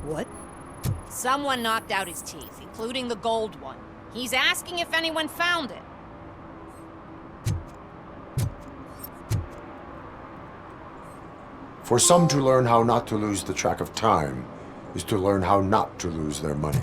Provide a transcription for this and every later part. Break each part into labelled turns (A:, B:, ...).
A: What?
B: Someone knocked out his teeth, including the gold one. He's asking if anyone found it.
C: For some to learn how not to lose the track of time is to learn how not to lose their money.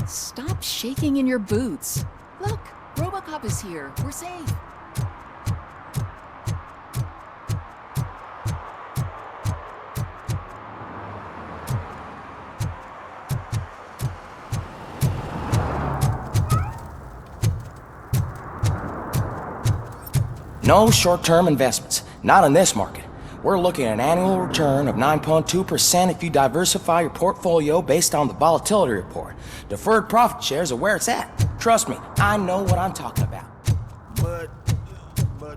A: Stop shaking in your boots. Look, RoboCop is here. We're safe.
D: No short-term investments, not in this market. We're looking at an annual return of 9.2% if you diversify your portfolio based on the volatility report. Deferred profit shares are where it's at. Trust me, I know what I'm talking about.
E: But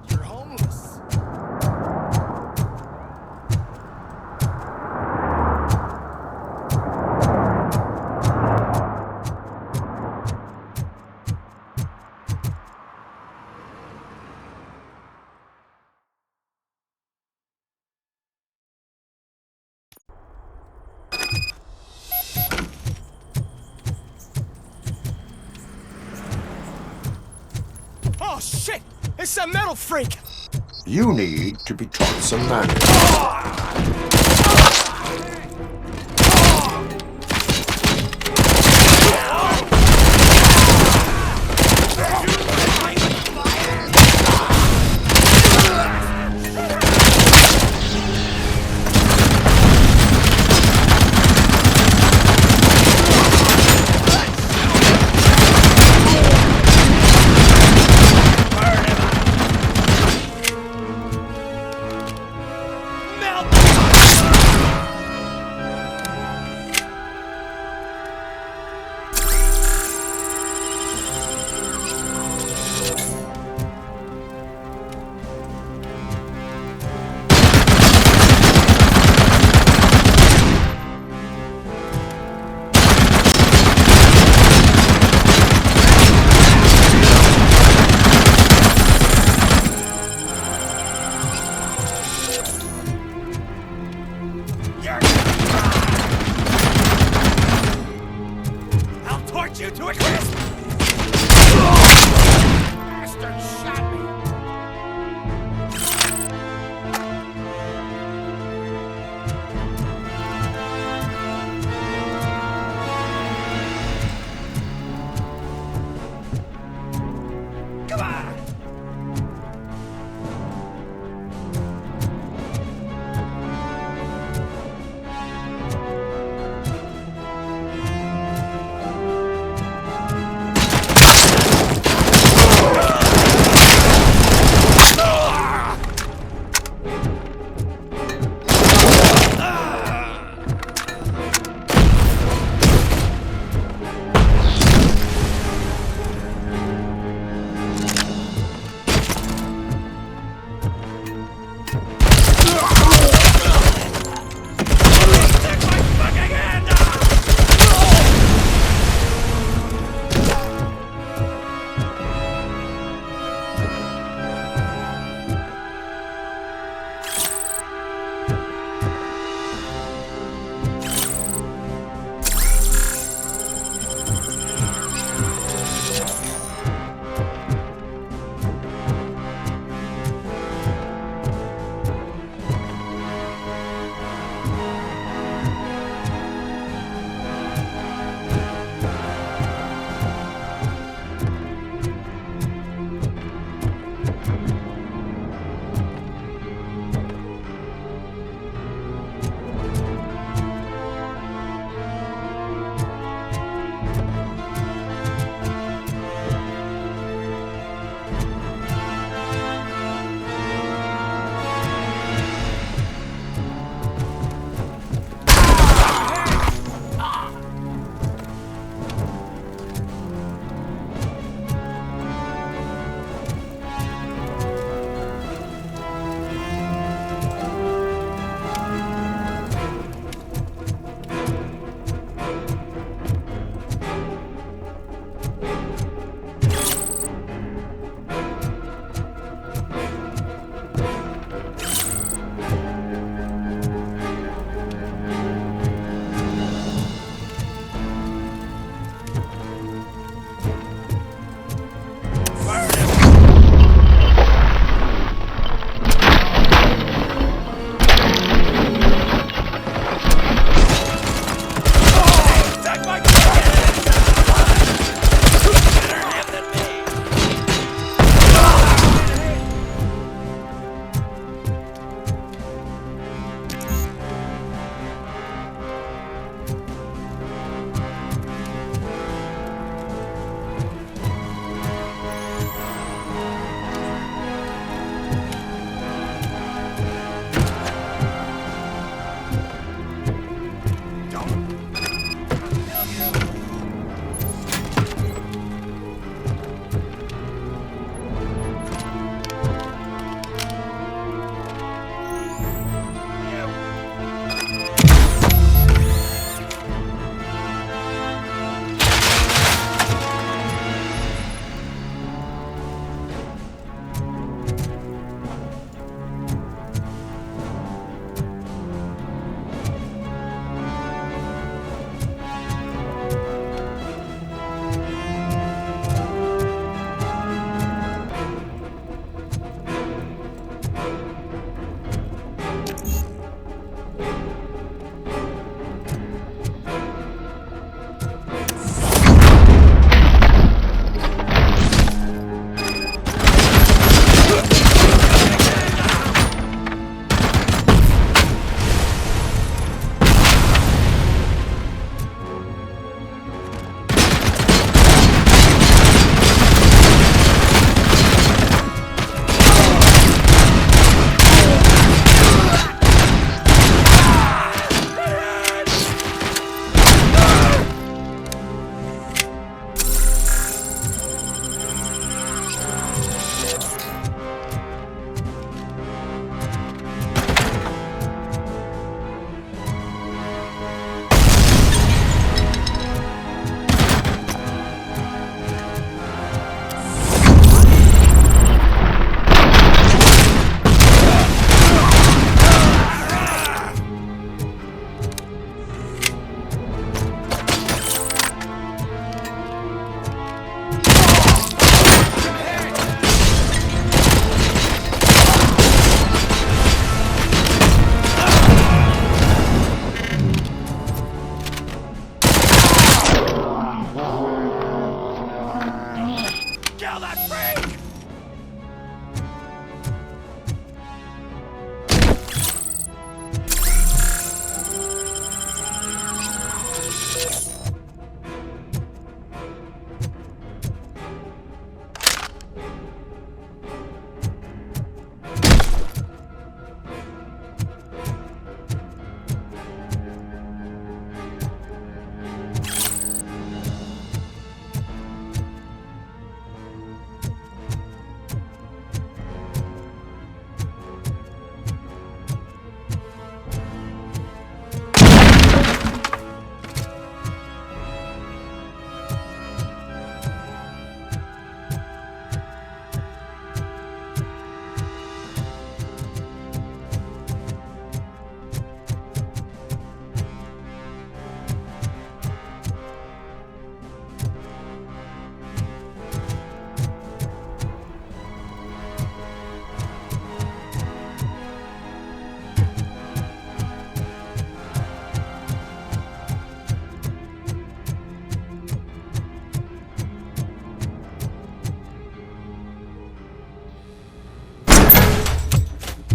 E: you're homeless. Oh shit! It's that metal freak!
C: You need to be taught some manners.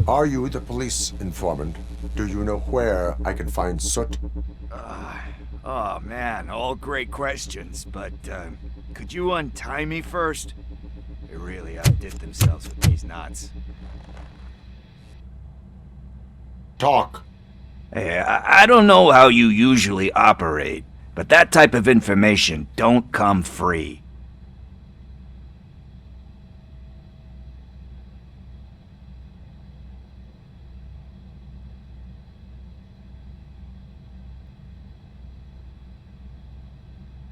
C: Are you the police informant? Do you know where I can find Soot?
F: Oh man, all great questions, but could you untie me first? They really outdid themselves with these knots.
C: Talk.
F: Hey, I don't know how you usually operate, but that type of information don't come free.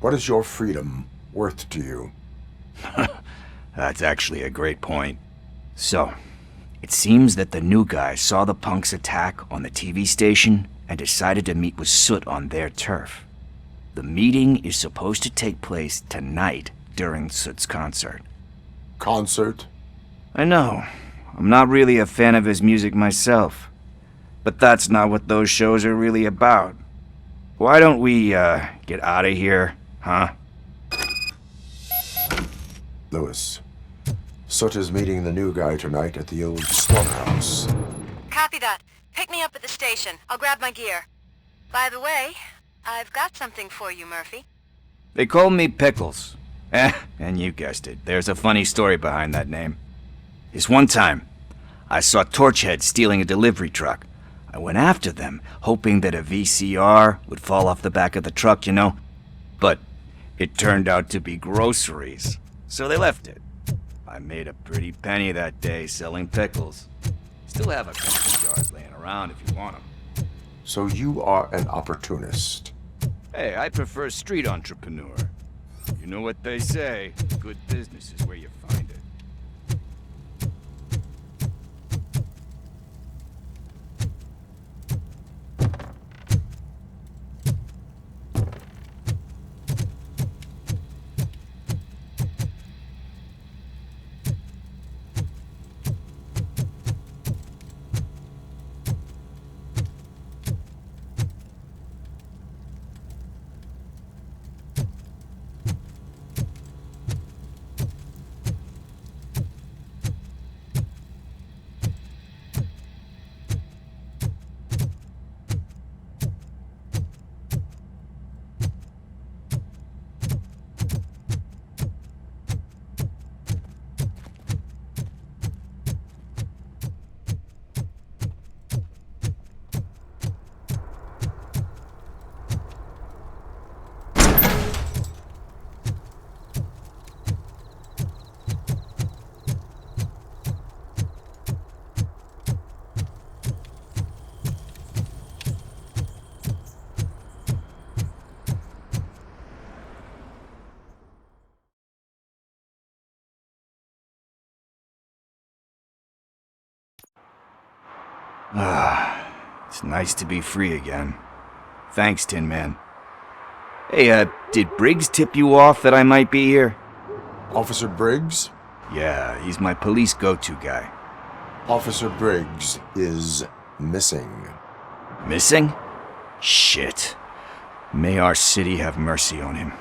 C: What is your freedom worth to you?
F: That's actually a great point. So, it seems that the new guy saw the punks' attack on the TV station and decided to meet with Soot on their turf. The meeting is supposed to take place tonight during Soot's concert.
C: Concert?
F: I know. I'm not really a fan of his music myself. But that's not what those shows are really about. Why don't we, get out of here, huh?
C: Lewis, Soot is meeting the new guy tonight at the old slaughterhouse.
G: Copy that. Pick me up at the station. I'll grab my gear. By the way, I've got something for you, Murphy.
F: They call me Pickles. And you guessed it. There's a funny story behind that name. This one time, I saw Torchhead stealing a delivery truck. I went after them, hoping that a VCR would fall off the back of the truck, you know? But it turned out to be groceries, so they left it. I made a pretty penny that day selling pickles. Still have a couple of jars laying around if you want them.
C: So you are an opportunist.
F: Hey, I prefer street entrepreneur. You know what they say, good business is where you find it. It's nice to be free again. Thanks, Tin Man. Hey, did Briggs tip you off that I might be here?
C: Officer Briggs?
F: Yeah, he's my police go-to guy.
C: Officer Briggs is missing.
F: Missing? Shit. May our city have mercy on him.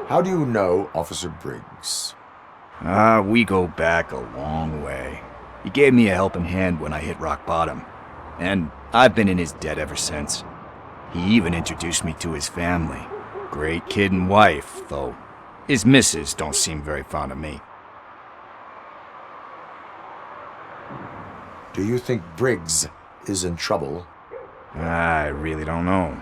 C: How do you know Officer Briggs?
F: We go back a long way. He gave me a helping hand when I hit rock bottom, and I've been in his debt ever since. He even introduced me to his family. Great kid and wife, though his missus don't seem very fond of me.
C: Do you think Briggs is in trouble?
F: I really don't know.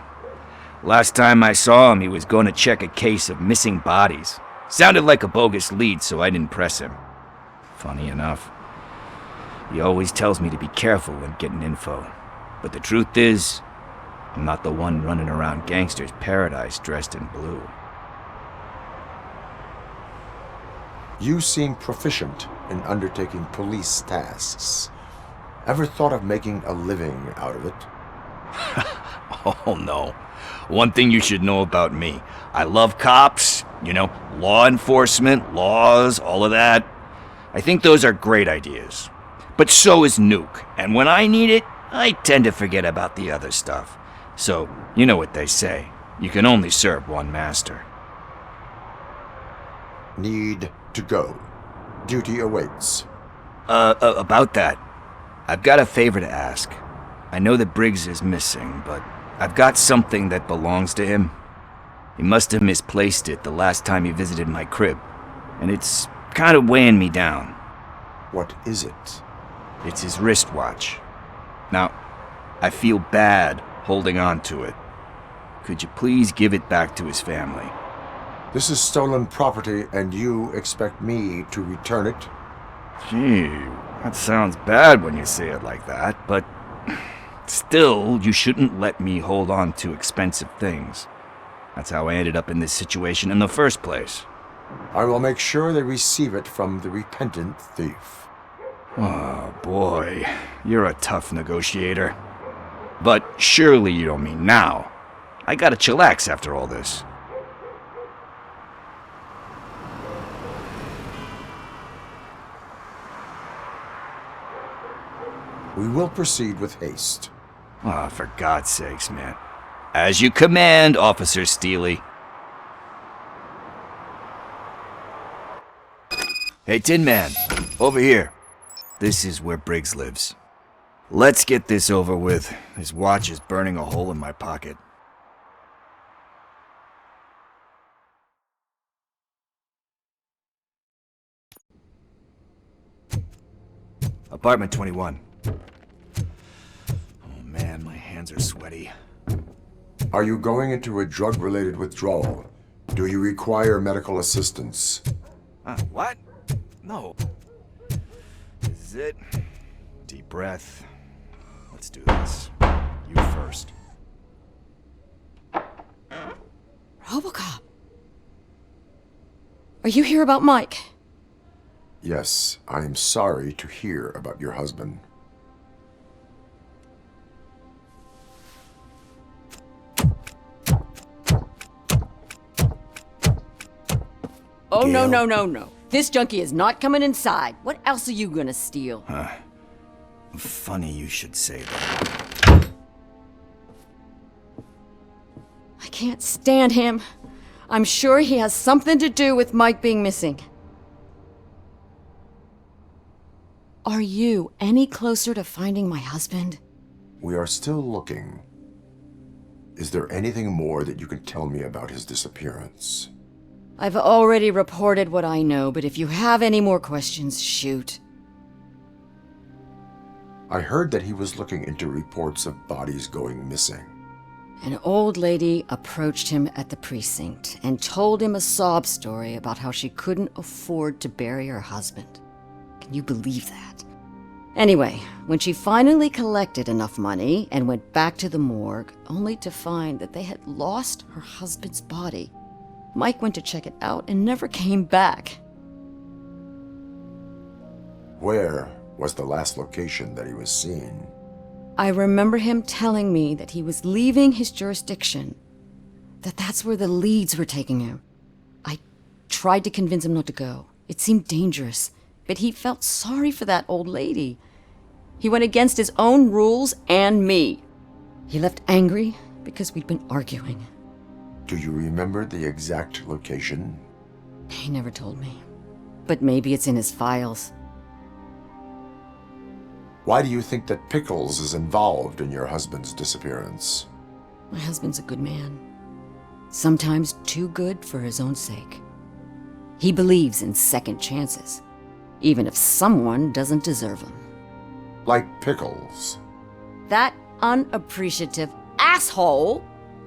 F: Last time I saw him, he was going to check a case of missing bodies. Sounded like a bogus lead, so I didn't press him. Funny enough. He always tells me to be careful when getting info. But the truth is, I'm not the one running around gangster's paradise dressed in blue.
C: You seem proficient in undertaking police tasks. Ever thought of making a living out of it?
F: Oh no. One thing you should know about me. I love cops, law enforcement, laws, all of that. I think those are great ideas. But so is Nuke, and when I need it, I tend to forget about the other stuff. So, you know what they say. You can only serve one master.
C: Need to go. Duty awaits.
F: About that. I've got a favor to ask. I know that Briggs is missing, but I've got something that belongs to him. He must have misplaced it the last time he visited my crib, and it's kind of weighing me down.
C: What is it?
F: It's his wristwatch. Now, I feel bad holding on to it. Could you please give it back to his family?
C: This is stolen property, and you expect me to return it?
F: Gee, that sounds bad when you say it like that, but still, you shouldn't let me hold on to expensive things. That's how I ended up in this situation in the first place.
C: I will make sure they receive it from the repentant thief.
F: Oh boy, you're a tough negotiator. But surely you don't mean now. I gotta chillax after all this.
C: We will proceed with haste.
F: Ah, for God's sakes, man. As you command, Officer Steely. Hey, Tin Man, over here. This is where Briggs lives. Let's get this over with. His watch is burning a hole in my pocket. Apartment 21. Oh man, my hands are sweaty.
C: Are you going into a drug-related withdrawal? Do you require medical assistance?
F: What? No. This is it. Deep breath. Let's do this. You first.
H: RoboCop. Are you here about Mike?
C: Yes, I am sorry to hear about your husband.
H: Oh, no. This junkie is not coming inside. What else are you gonna steal?
F: Funny you should say that.
H: I can't stand him. I'm sure he has something to do with Mike being missing. Are you any closer to finding my husband?
C: We are still looking. Is there anything more that you can tell me about his disappearance?
H: I've already reported what I know, but if you have any more questions, shoot.
C: I heard that he was looking into reports of bodies going missing.
H: An old lady approached him at the precinct and told him a sob story about how she couldn't afford to bury her husband. Can you believe that? Anyway, when she finally collected enough money and went back to the morgue, only to find that they had lost her husband's body, Mike went to check it out and never came back.
C: Where was the last location that he was seen?
H: I remember him telling me that he was leaving his jurisdiction, that's where the leads were taking him. I tried to convince him not to go. It seemed dangerous, but he felt sorry for that old lady. He went against his own rules and me. He left angry because we'd been arguing.
C: Do you remember the exact location?
H: He never told me, but maybe it's in his files.
C: Why do you think that Pickles is involved in your husband's disappearance?
H: My husband's a good man. Sometimes too good for his own sake. He believes in second chances, even if someone doesn't deserve them.
C: Like Pickles.
H: That unappreciative asshole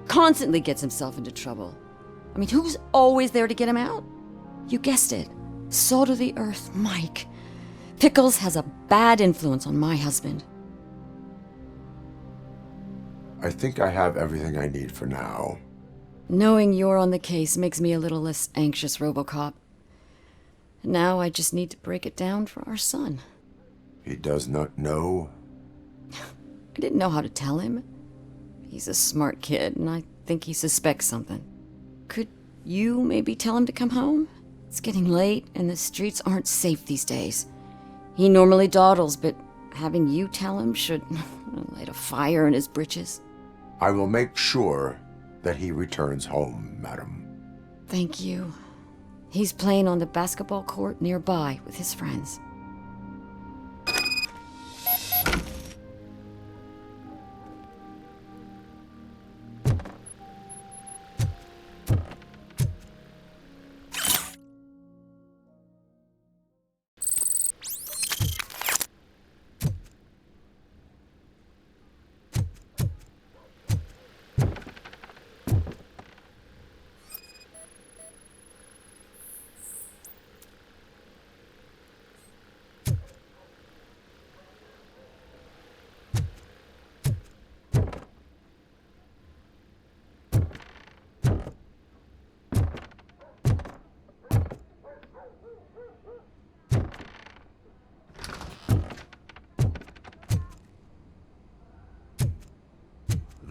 H: constantly gets himself into trouble. I mean, who's always there to get him out? You guessed it. Salt of the earth, Mike. Pickles has a bad influence on my husband.
C: I think I have everything I need for now.
H: Knowing you're on the case makes me a little less anxious, RoboCop. Now I just need to break it down for our son.
C: He does not know?
H: I didn't know how to tell him. He's a smart kid, and I think he suspects something. Could you maybe tell him to come home? It's getting late, and the streets aren't safe these days. He normally dawdles, but having you tell him should light a fire in his britches.
C: I will make sure that he returns home, madam.
H: Thank you. He's playing on the basketball court nearby with his friends.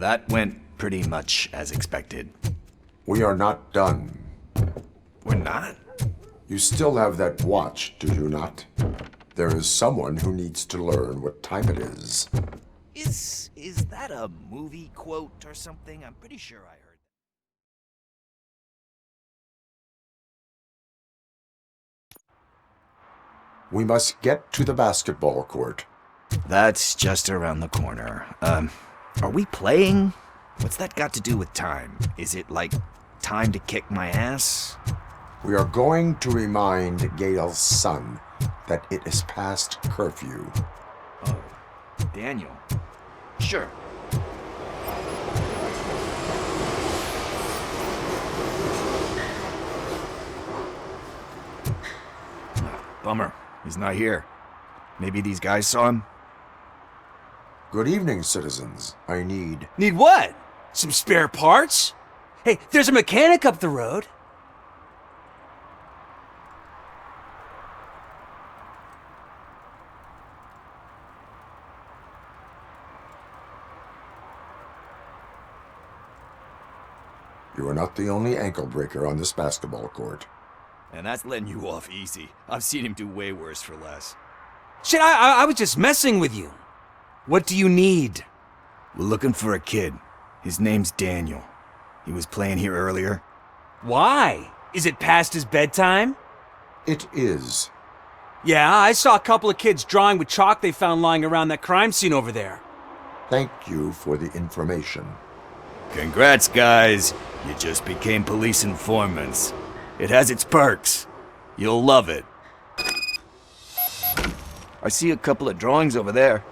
F: That went pretty much as expected.
C: We are not done.
F: We're not?
C: You still have that watch, do you not? There is someone who needs to learn what time it is.
F: Is that a movie quote or something? I'm pretty sure I heard.
C: We must get to the basketball court.
F: That's just around the corner. Are we playing? What's that got to do with time? Is it like time to kick my ass?
C: We are going to remind Gail's son that it is past curfew.
F: Oh, Daniel. Sure. Bummer. He's not here. Maybe these guys saw him?
C: Good evening, citizens. I need...
E: Need what? Some spare parts? Hey, there's a mechanic up the road.
C: You are not the only ankle breaker on this basketball court.
F: And that's letting you off easy. I've seen him do way worse for less.
E: Shit, I was just messing with you. What do you need?
F: We're looking for a kid. His name's Daniel. He was playing here earlier.
E: Why? Is it past his bedtime?
C: It is.
E: Yeah, I saw a couple of kids drawing with chalk they found lying around that crime scene over there.
C: Thank you for the information.
F: Congrats, guys. You just became police informants. It has its perks. You'll love it. I see a couple of drawings over there.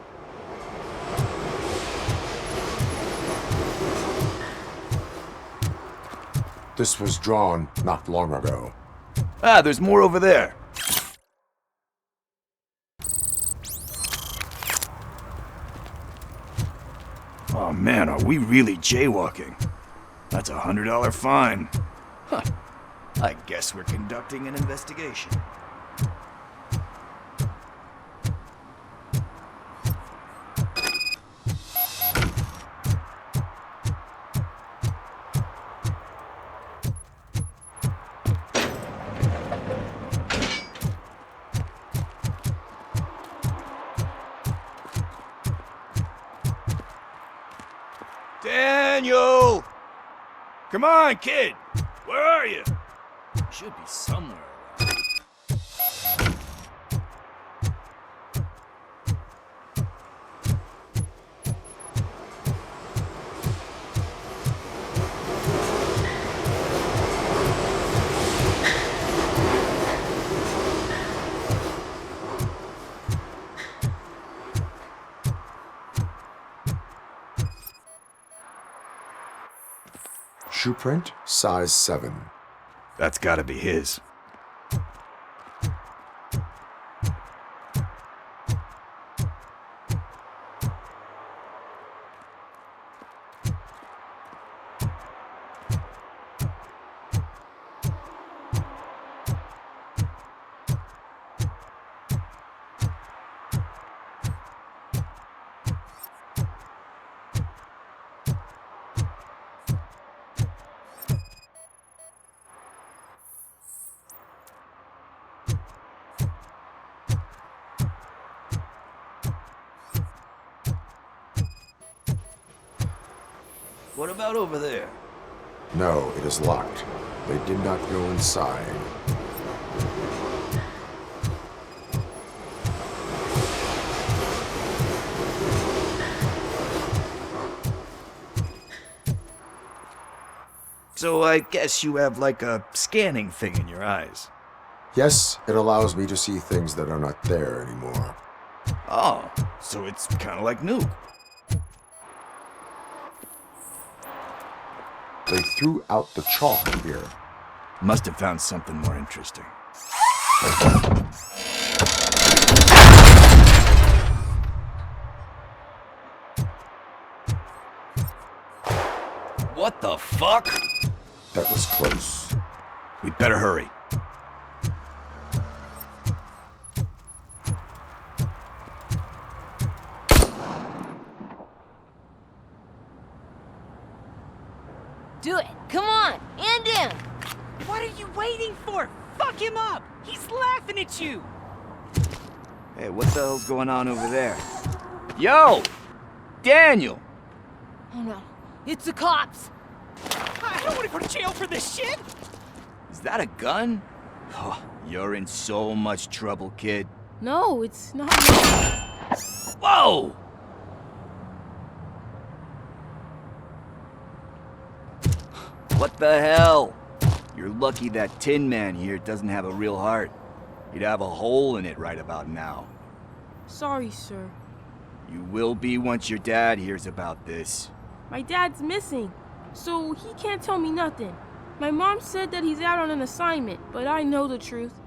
C: This was drawn not long ago.
F: Ah, there's more over there. Oh man, are we really jaywalking? That's $100 fine. Huh. I guess we're conducting an investigation. Daniel! Come on, kid! Where are you? Should be somewhere around.
C: Shoe print, size 7.
F: That's gotta be his. What about over there?
C: No, it is locked. They did not go inside.
F: So I guess you have like a scanning thing in your eyes.
C: Yes, it allows me to see things that are not there anymore.
F: Oh, so it's kind of like new.
C: They threw out the chalk here.
F: Must have found something more interesting. What the fuck?
C: That was close.
F: We'd better hurry.
B: Do it. Come on. And in.
E: What are you waiting for? Fuck him up! He's laughing at you!
F: Hey, what the hell's going on over there? Yo! Daniel!
B: Oh no. It's the cops.
E: I don't want to go to jail for this shit!
F: Is that a gun? Oh, you're in so much trouble, kid.
B: No, it's not.
F: Whoa! What the hell? You're lucky that Tin Man here doesn't have a real heart. He'd have a hole in it right about now.
I: Sorry, sir.
F: You will be once your dad hears about this.
I: My dad's missing, so he can't tell me nothing. My mom said that he's out on an assignment, but I know the truth.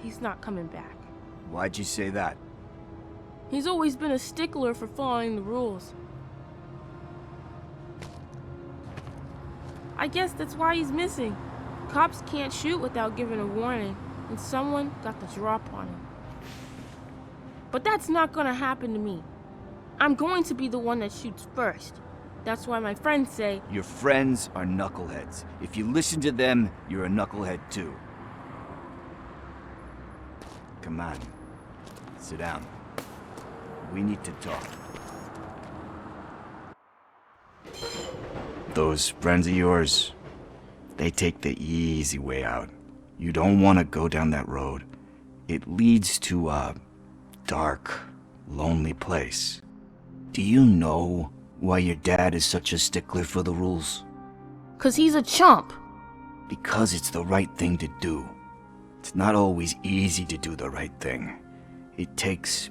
I: He's not coming back.
F: Why'd you say that?
I: He's always been a stickler for following the rules. I guess that's why he's missing. Cops can't shoot without giving a warning, and someone got the drop on him. But that's not gonna happen to me. I'm going to be the one that shoots first. That's why my friends say,
F: Your friends are knuckleheads. If you listen to them, you're a knucklehead too. Come on. Sit down. We need to talk. Those friends of yours, they take the easy way out. You don't want to go down that road. It leads to a dark, lonely place. Do you know why your dad is such a stickler for the rules?
I: 'cause he's a chump.
F: Because it's the right thing to do. It's not always easy to do the right thing. It takes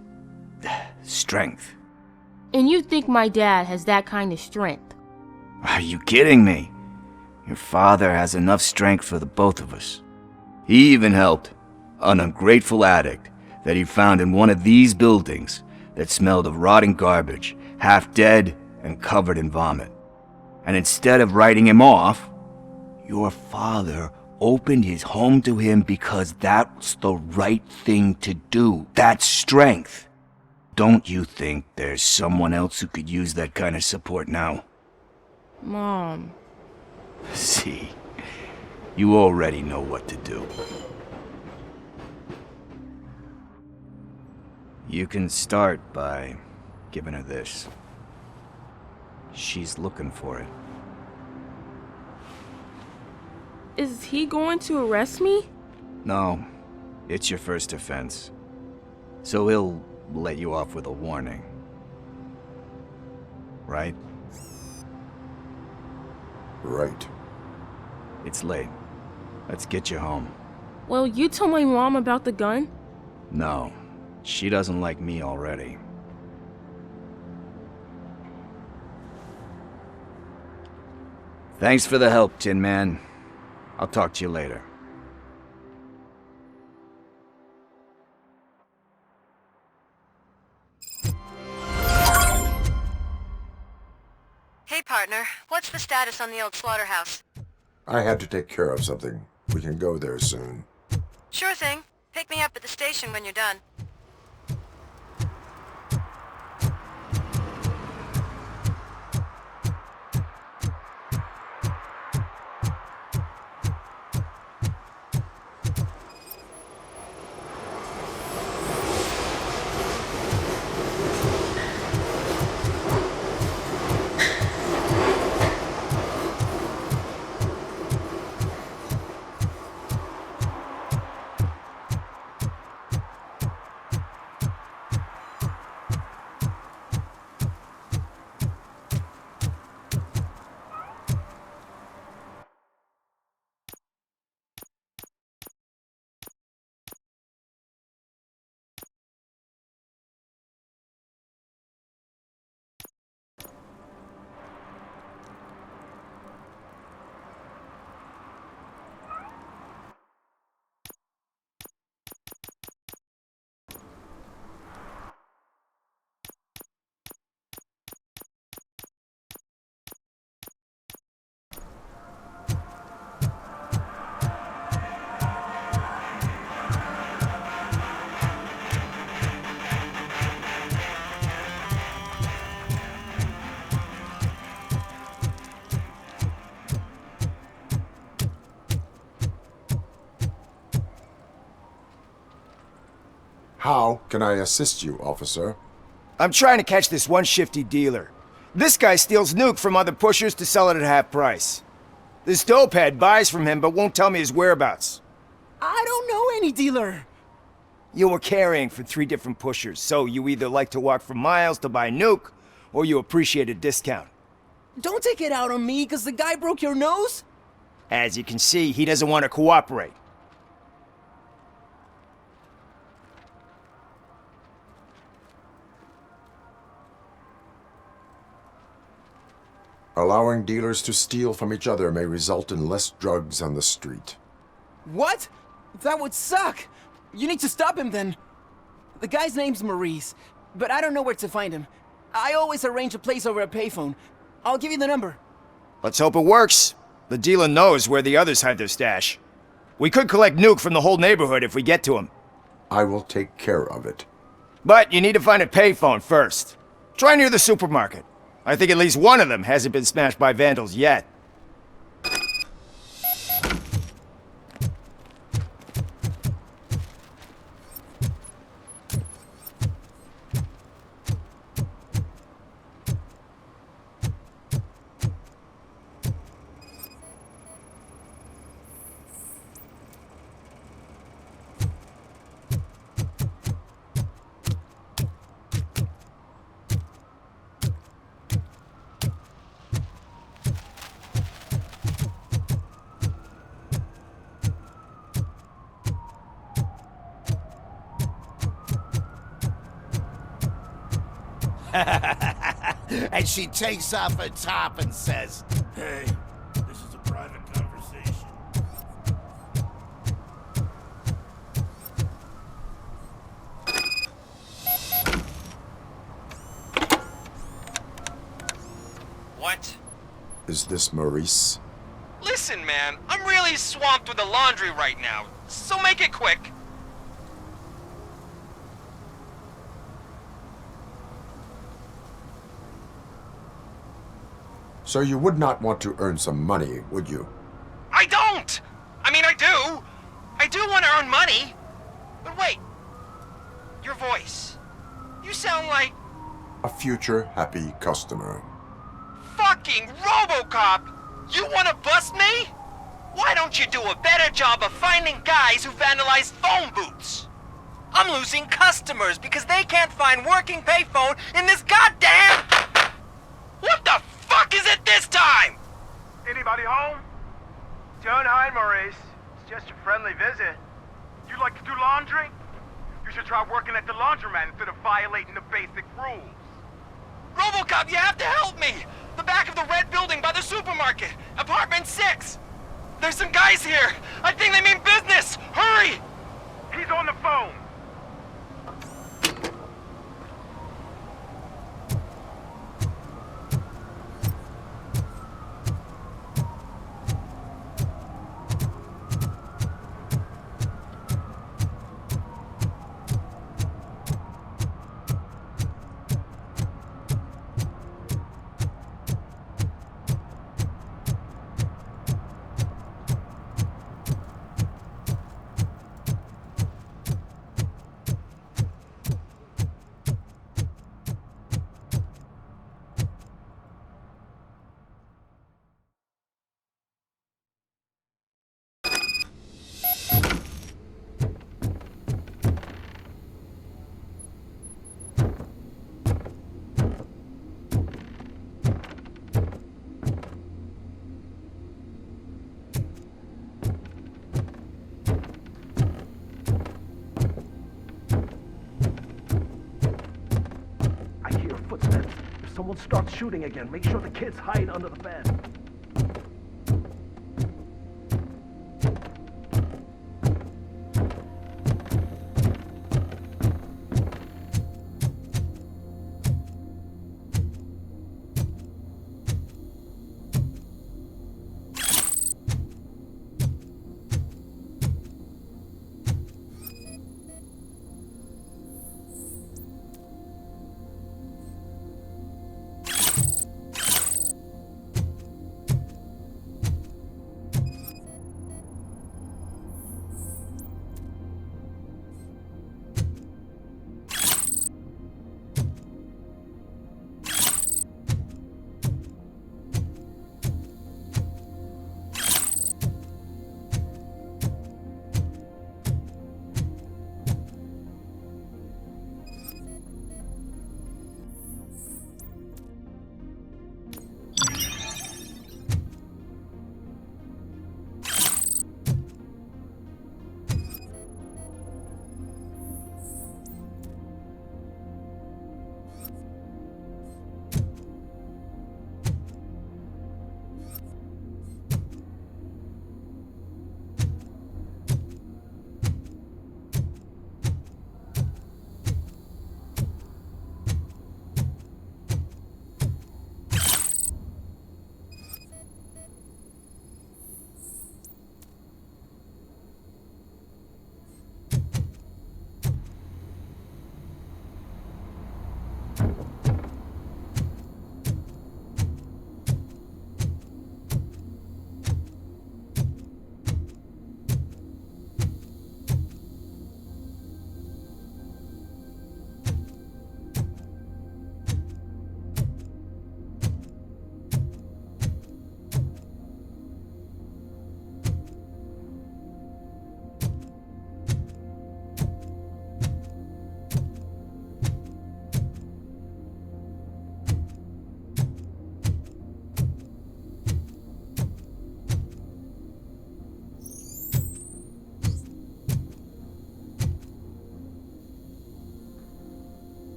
F: strength.
I: And you think my dad has that kind of strength?
F: Are you kidding me? Your father has enough strength for the both of us. He even helped an ungrateful addict that he found in one of these buildings that smelled of rotting garbage, half dead and covered in vomit. And instead of writing him off, your father opened his home to him because that's the right thing to do. That's strength. Don't you think there's someone else who could use that kind of support now?
I: Mom.
F: See, you already know what to do. You can start by giving her this. She's looking for it.
I: Is he going to arrest me?
F: No, it's your first offense. So he'll let you off with a warning. Right?
C: Right.
F: It's late. Let's get you home.
I: Well, you told my mom about the gun?
F: No, she doesn't like me already. Thanks for the help, Tin Man. I'll talk to you later.
G: Hey, partner. What's the status on the old slaughterhouse?
C: I had to take care of something. We can go there soon.
G: Sure thing. Pick me up at the station when you're done.
C: How can I assist you, officer?
D: I'm trying to catch this one shifty dealer. This guy steals nuke from other pushers to sell it at half price. This dopehead buys from him but won't tell me his whereabouts.
E: I don't know any dealer.
D: You were carrying for 3 different pushers, so you either like to walk for miles to buy nuke, or you appreciate a discount.
E: Don't take it out on me because the guy broke your nose.
D: As you can see, he doesn't want to cooperate.
C: Allowing dealers to steal from each other may result in less drugs on the street.
E: What? That would suck. You need to stop him then. The guy's name's Maurice, but I don't know where to find him. I always arrange a place over a payphone. I'll give you the number.
D: Let's hope it works. The dealer knows where the others hide their stash. We could collect nuke from the whole neighborhood if we get to him.
C: I will take care of it.
D: But you need to find a payphone first. Try near the supermarket. I think at least one of them hasn't been smashed by vandals yet.
J: And she takes off her top and says, "Hey, this is a private conversation."
C: Is this Maurice?
J: Listen.
D: Listen, man, I'm really swamped with the laundry right now, so make it quick.
C: So you would not want to earn some money, would you?
D: I don't! I mean, I do! I do want to earn money! But wait, your voice. You sound like...
C: A future happy customer.
D: fucking RoboCop! You want to bust me? Why don't you do a better job of finding guys who vandalize phone booths? I'm losing customers because they can't find working payphone in this goddamn... What the fuck is it this time?
K: Anybody home? Don't hide, Maurice. It's just a friendly visit. You like to do laundry? You should try working at the laundromat instead of violating the basic rules.
D: RoboCop, you have to help me! The back of the red building by the supermarket, apartment 6. There's some guys here. I think they mean business. Hurry!
K: He's on the phone.
L: If someone starts shooting again, make sure the kids hide under the bed.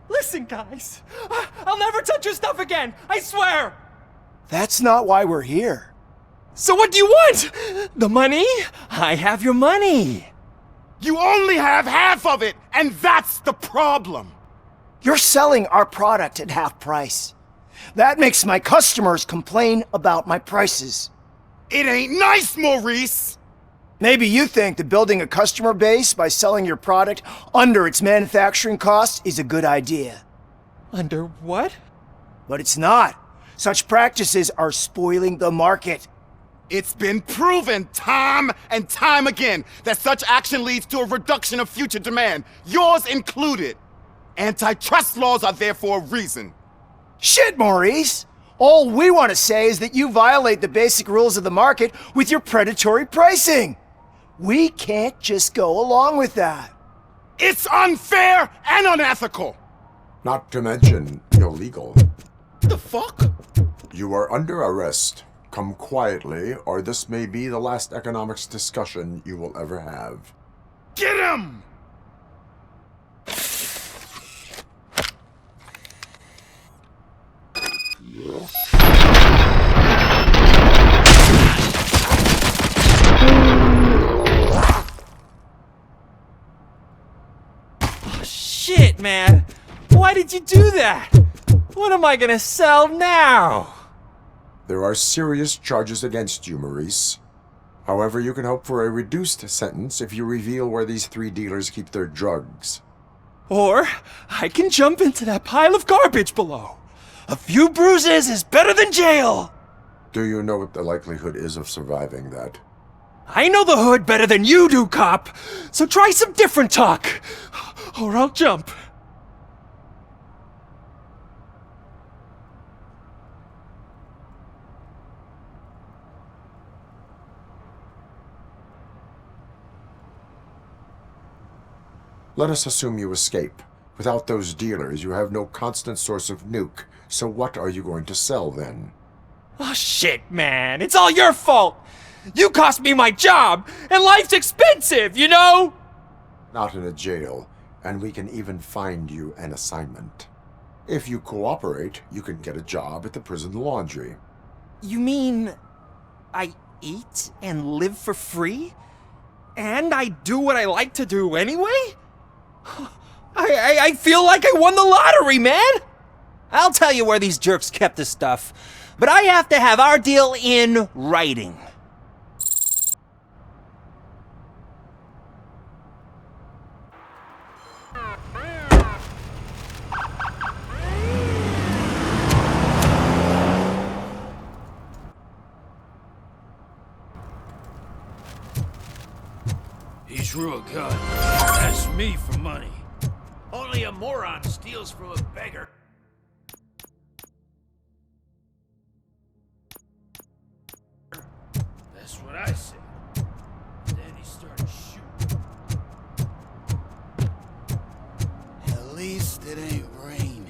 E: Listen, guys. I'll never touch your stuff again. I swear.
M: That's not why we're here.
E: So what do you want? The money? I have your money.
J: You only have half of it, and that's the problem.
M: You're selling our product at half price. That makes my customers complain about my prices.
J: It ain't nice, Maurice!
M: Maybe you think that building a customer base by selling your product under its manufacturing cost is a good idea.
E: Under what?
M: But it's not. Such practices are spoiling the market.
J: It's been proven time and time again that such action leads to a reduction of future demand, yours included. Antitrust laws are there for a reason.
M: Shit, Maurice! All we want to say is that you violate the basic rules of the market with your predatory pricing. We can't just go along with that.
J: It's unfair and unethical!
C: Not to mention illegal.
J: The fuck?
C: You are under arrest. Come quietly, or this may be the last economics discussion you will ever have.
J: Get him!
E: Oh, shit, man. Why did you do that? What am I gonna sell now?
C: There are serious charges against you, Maurice. However, you can hope for a reduced sentence if you reveal where these 3 dealers keep their drugs.
E: Or I can jump into that pile of garbage below. A few bruises is better than jail.
C: Do you know what the likelihood is of surviving that?
E: I know the hood better than you do, cop. So try some different talk, or I'll jump.
C: Let us assume you escape. Without those dealers, you have no constant source of nuke, so what are you going to sell then?
E: Oh shit, man, it's all your fault! You cost me my job, and life's expensive, you know?
C: Not in a jail, and we can even find you an assignment. If you cooperate, you can get a job at the prison laundry.
E: You mean I eat and live for free? And I do what I like to do anyway? I feel like I won the lottery, man! I'll tell you where these jerks kept the stuff, but I have to have our deal in writing.
N: He's real good. Ask me for money. Only a moron steals from a beggar. That's what I said. Then he started shooting.
J: At least it ain't raining.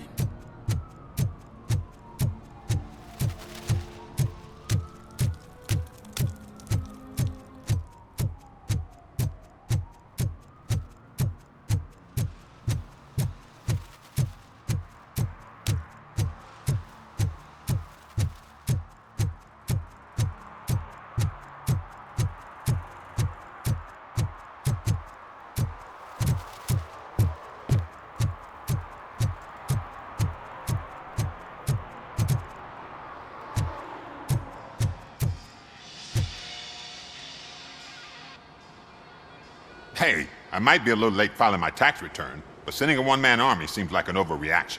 O: Hey, I might be a little late filing my tax return, but sending a one-man army seems like an overreaction.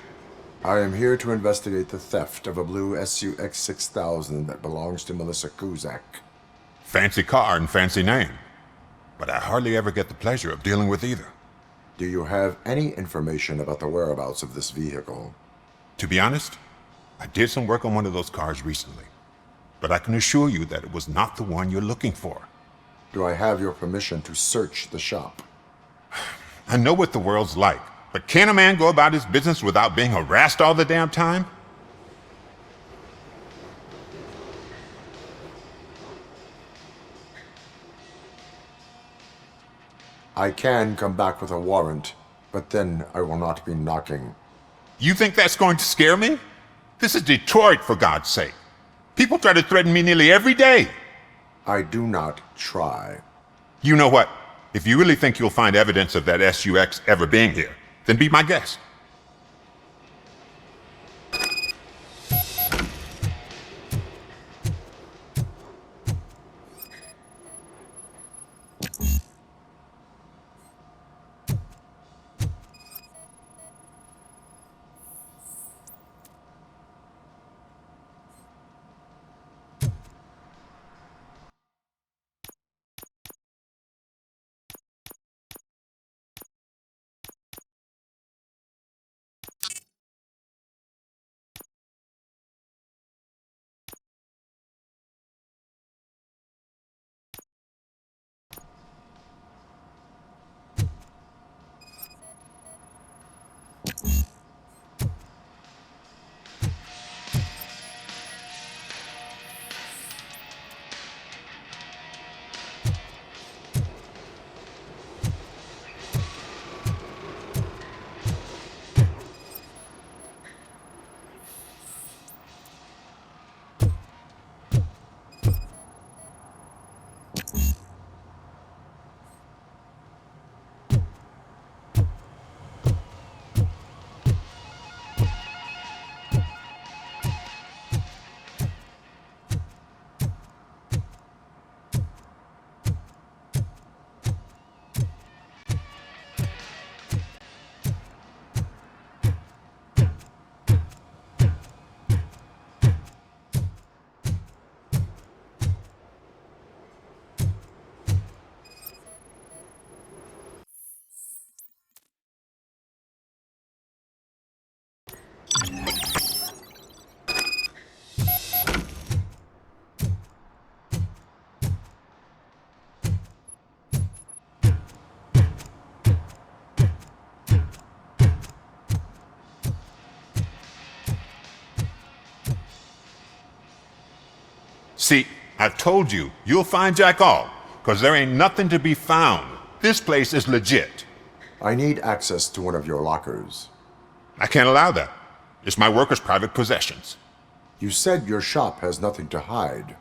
C: I am here to investigate the theft of a blue SUX 6000 that belongs to Melissa Kuzak.
O: Fancy car and fancy name, but I hardly ever get the pleasure of dealing with either.
C: Do you have any information about the whereabouts of this vehicle?
O: To be honest, I did some work on one of those cars recently, but I can assure you that it was not the one you're looking for.
C: Do I have your permission to search the shop?
O: I know what the world's like, but can a man go about his business without being harassed all the damn time?
C: I can come back with a warrant, but then I will not be knocking.
O: You think that's going to scare me? This is Detroit, for God's sake. People try to threaten me nearly every day.
C: I do not try.
O: You know what? If you really think you'll find evidence of that SUX ever being here, then be my guest. See, I told you, you'll find Jack all, because there ain't nothing to be found. This place is legit.
C: I need access to one of your lockers.
O: I can't allow that. It's my workers' private possessions.
C: You said your shop has nothing to hide.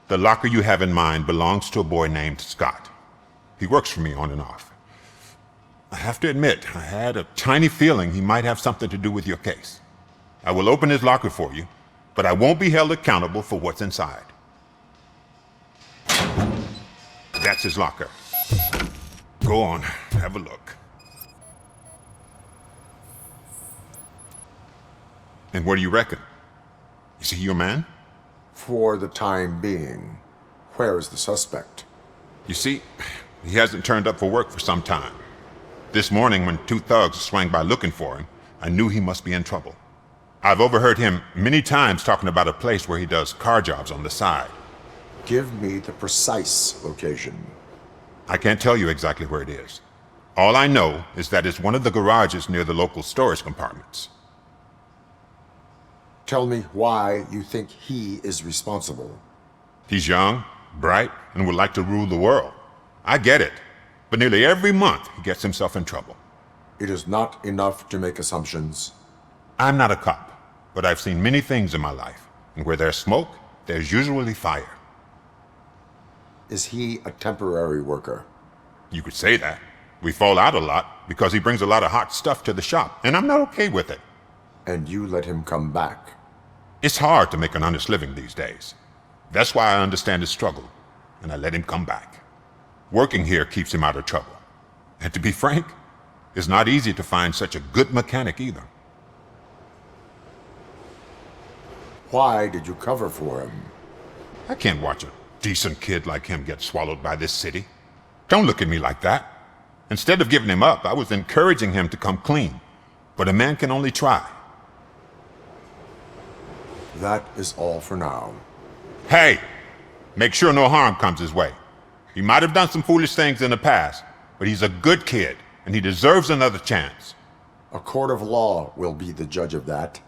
O: The locker you have in mind belongs to a boy named Scott. He works for me on and off. I have to admit, I had a tiny feeling he might have something to do with your case. I will open his locker for you, but I won't be held accountable for what's inside. That's his locker. Go on, have a look. And what do you reckon? Is he your man?
C: For the time being. Where is the suspect?
O: You see, he hasn't turned up for work for some time. This morning, when two thugs swang by looking for him, I knew he must be in trouble. I've overheard him many times talking about a place where he does car jobs on the side.
C: Give me the precise location.
O: I can't tell you exactly where it is. All I know is that it's one of the garages near the local storage compartments.
C: Tell me why you think he is responsible.
O: He's young, bright, and would like to rule the world. I get it. But nearly every month, he gets himself in trouble.
C: It is not enough to make assumptions.
O: I'm not a cop, but I've seen many things in my life. And where there's smoke, there's usually fire.
C: Is he a temporary worker?
O: You could say that. We fall out a lot because he brings a lot of hot stuff to the shop, and I'm not okay with it.
C: And you let him come back?
O: It's hard to make an honest living these days. That's why I understand his struggle, and I let him come back. Working here keeps him out of trouble. And to be frank, it's not easy to find such a good mechanic either.
C: Why did you cover for him?
O: I can't watch a decent kid like him get swallowed by this city. Don't look at me like that. Instead of giving him up, I was encouraging him to come clean. But a man can only try.
C: That is all for now.
O: Hey! Make sure no harm comes his way. He might have done some foolish things in the past, but he's a good kid, and he deserves another chance.
C: A court of law will be the judge of that.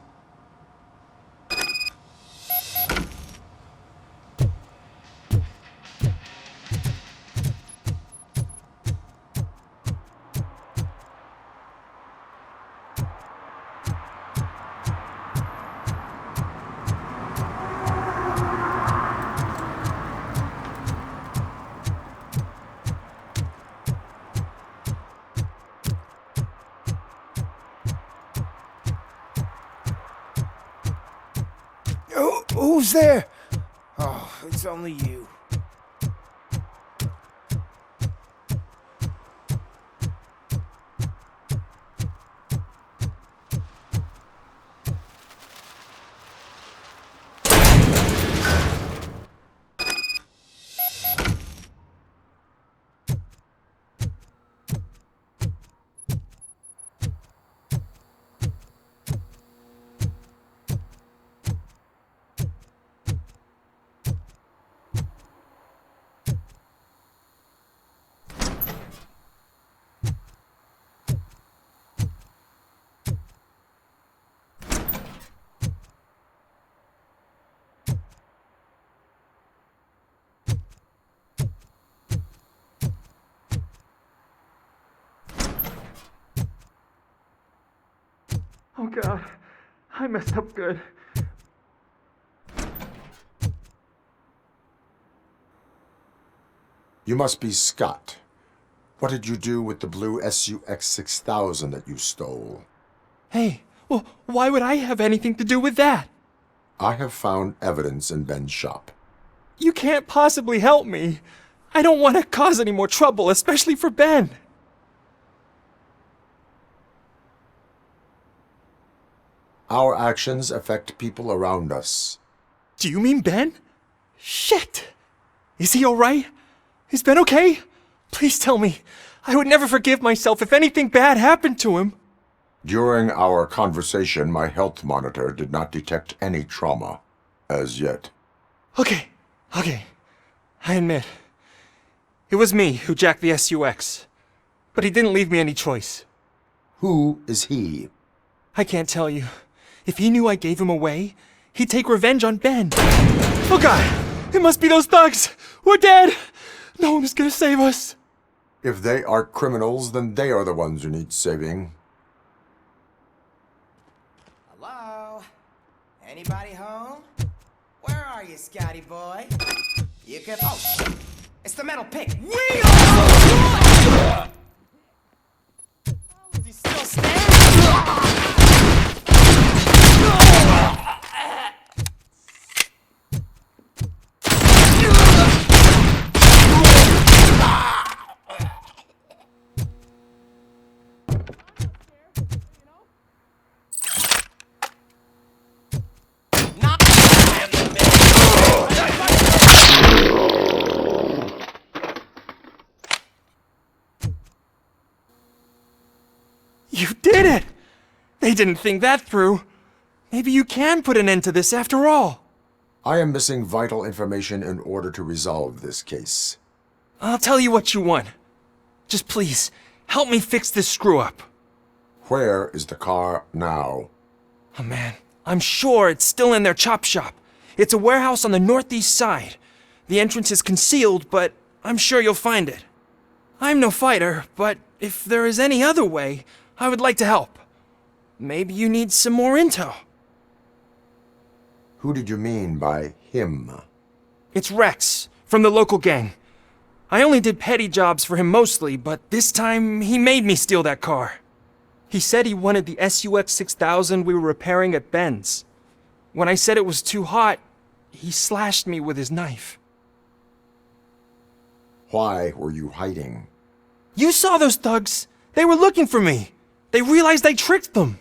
M: Who's there? Oh, it's only you.
L: Oh God, I messed up good.
C: You must be Scott. What did you do with the blue SUX 6000 that you stole?
P: Hey, well, why would I have anything to do with that?
C: I have found evidence in Ben's shop.
P: You can't possibly help me. I don't want to cause any more trouble, especially for Ben.
C: Our actions affect people around us.
P: Do you mean Ben? Shit! Is he alright? Is Ben okay? Please tell me. I would never forgive myself if anything bad happened to him.
C: During our conversation, my health monitor did not detect any trauma. As yet.
P: Okay. I admit. It was me who jacked the SUX. But he didn't leave me any choice.
C: Who is he?
P: I can't tell you. If he knew I gave him away, he'd take revenge on Ben. Oh God! It must be those thugs! We're dead! No one is gonna save us.
C: If they are criminals, then they are the ones who need saving.
D: Hello? Anybody home? Where are you, Scotty boy? You can... Oh, shit! It's the metal pick! We are... Is he still standing?
P: You did it! They didn't think that through. Maybe you can put an end to this after all.
C: I am missing vital information in order to resolve this case.
P: I'll tell you what you want. Just please, help me fix this screw-up.
C: Where is the car now?
P: Oh man, I'm sure it's still in their chop shop. It's a warehouse on the northeast side. The entrance is concealed, but I'm sure you'll find it. I'm no fighter, but if there is any other way, I would like to help. Maybe you need some more intel.
C: Who did you mean by him?
P: It's Rex, from the local gang. I only did petty jobs for him mostly, but this time he made me steal that car. He said he wanted the SUX 6000 we were repairing at Ben's. When I said it was too hot, he slashed me with his knife.
C: Why were you hiding?
P: You saw those thugs! They were looking for me! They realized I tricked them!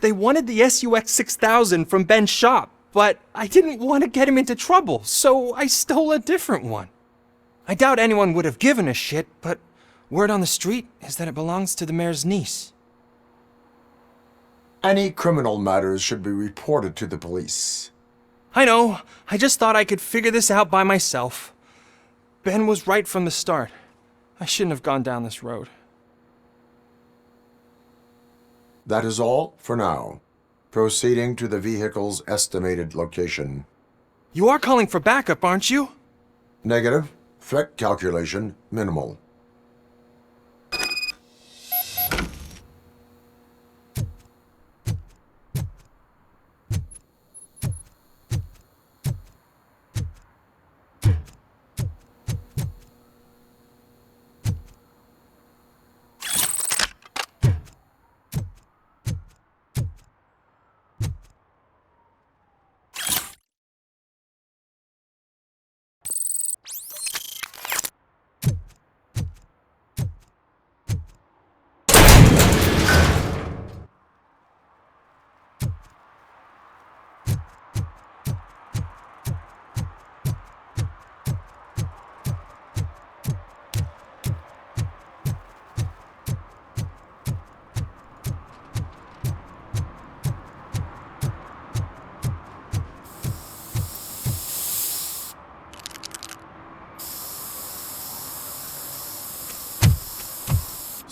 P: They wanted the SUX 6000 from Ben's shop, but I didn't want to get him into trouble, so I stole a different one. I doubt anyone would have given a shit, but word on the street is that it belongs to the mayor's niece.
C: Any criminal matters should be reported to the police.
P: I know. I just thought I could figure this out by myself. Ben was right from the start. I shouldn't have gone down this road.
C: That is all for now. Proceeding to the vehicle's estimated location.
P: You are calling for backup, aren't you?
C: Negative. Threat calculation minimal.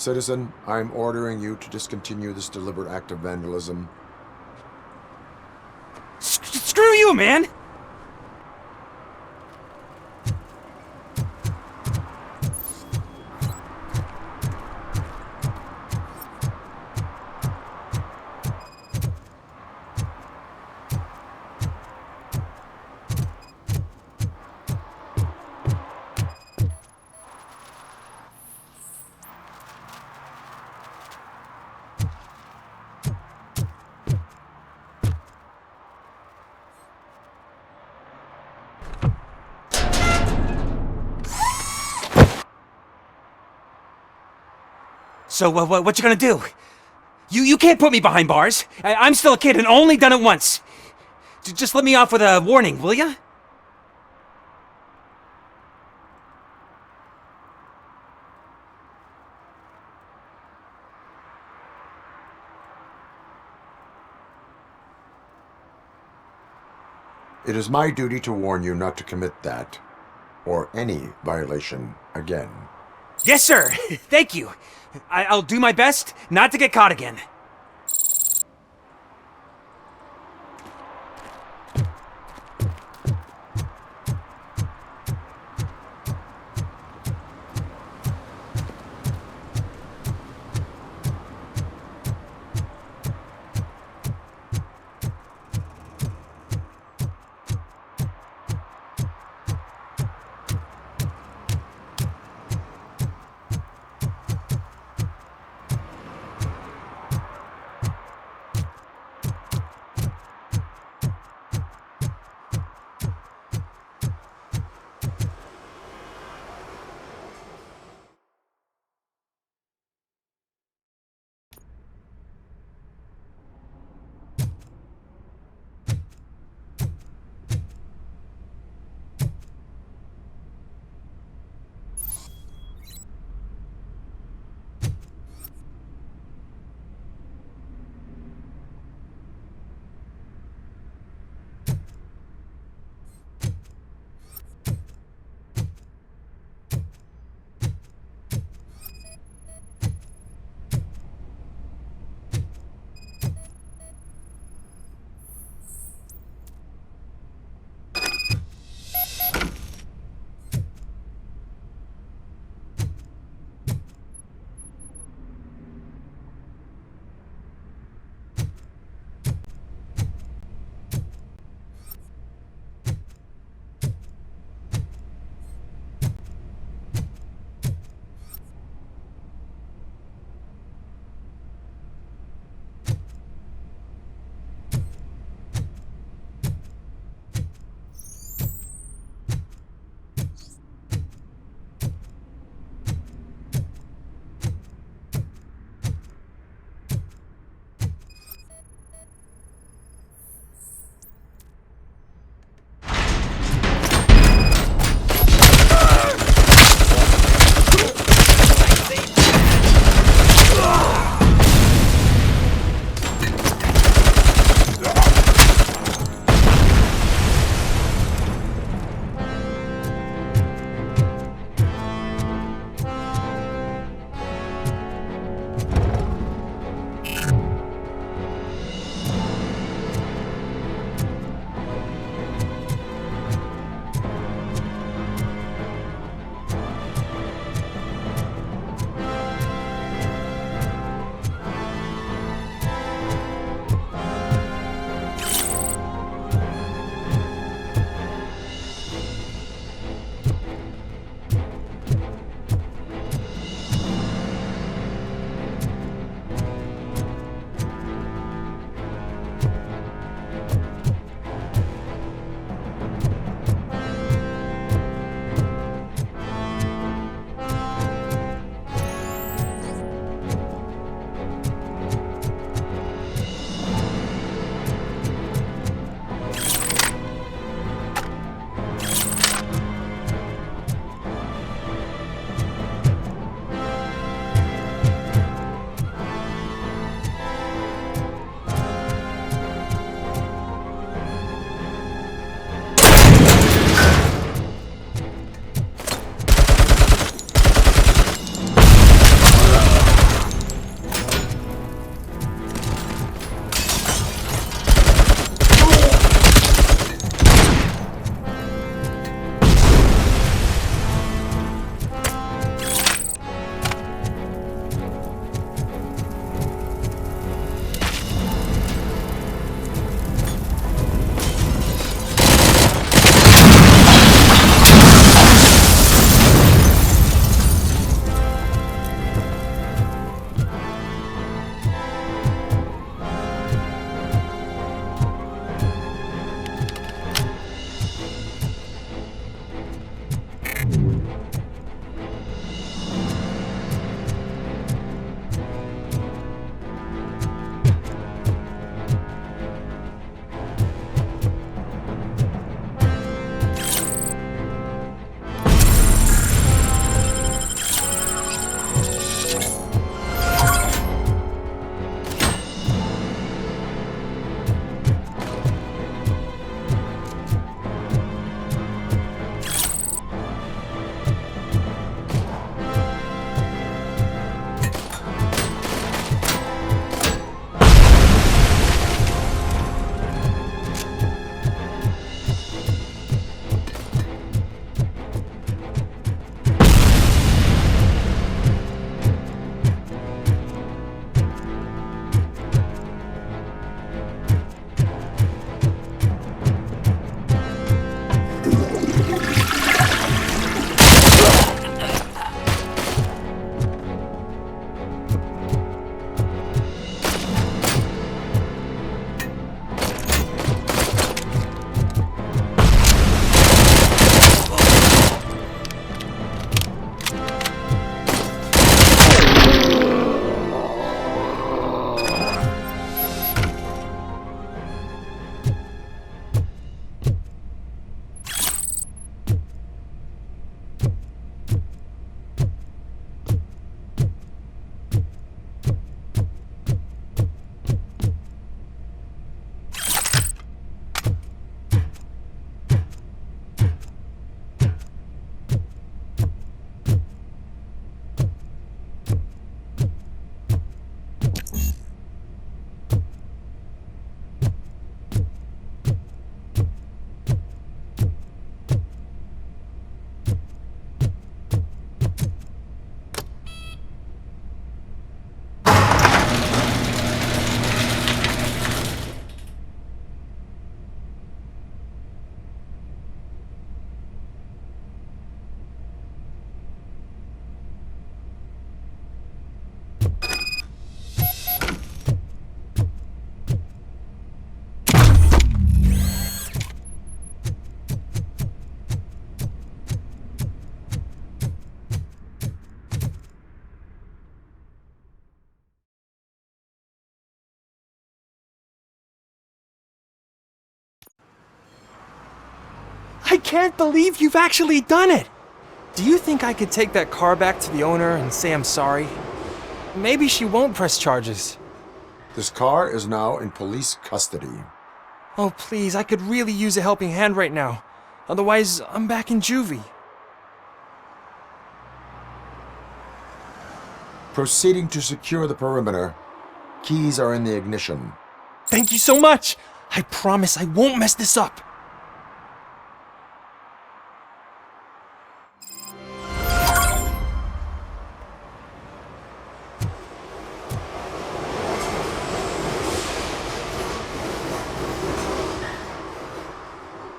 C: Citizen, I'm ordering you to discontinue this deliberate act of vandalism.
P: Screw you, man! So, what you gonna do? You can't put me behind bars. I'm still a kid and only done it once. Just let me off with a warning, will ya?
C: It is my duty to warn you not to commit that, or any violation, again.
P: Yes, sir. Thank you. I'll do my best not to get caught again. I can't believe you've actually done it! Do you think I could take that car back to the owner and say I'm sorry? Maybe she won't press charges.
C: This car is now in police custody.
P: Oh, please, I could really use a helping hand right now. Otherwise, I'm back in juvie.
C: Proceeding to secure the perimeter. Keys are in the ignition.
P: Thank you so much! I promise I won't mess this up.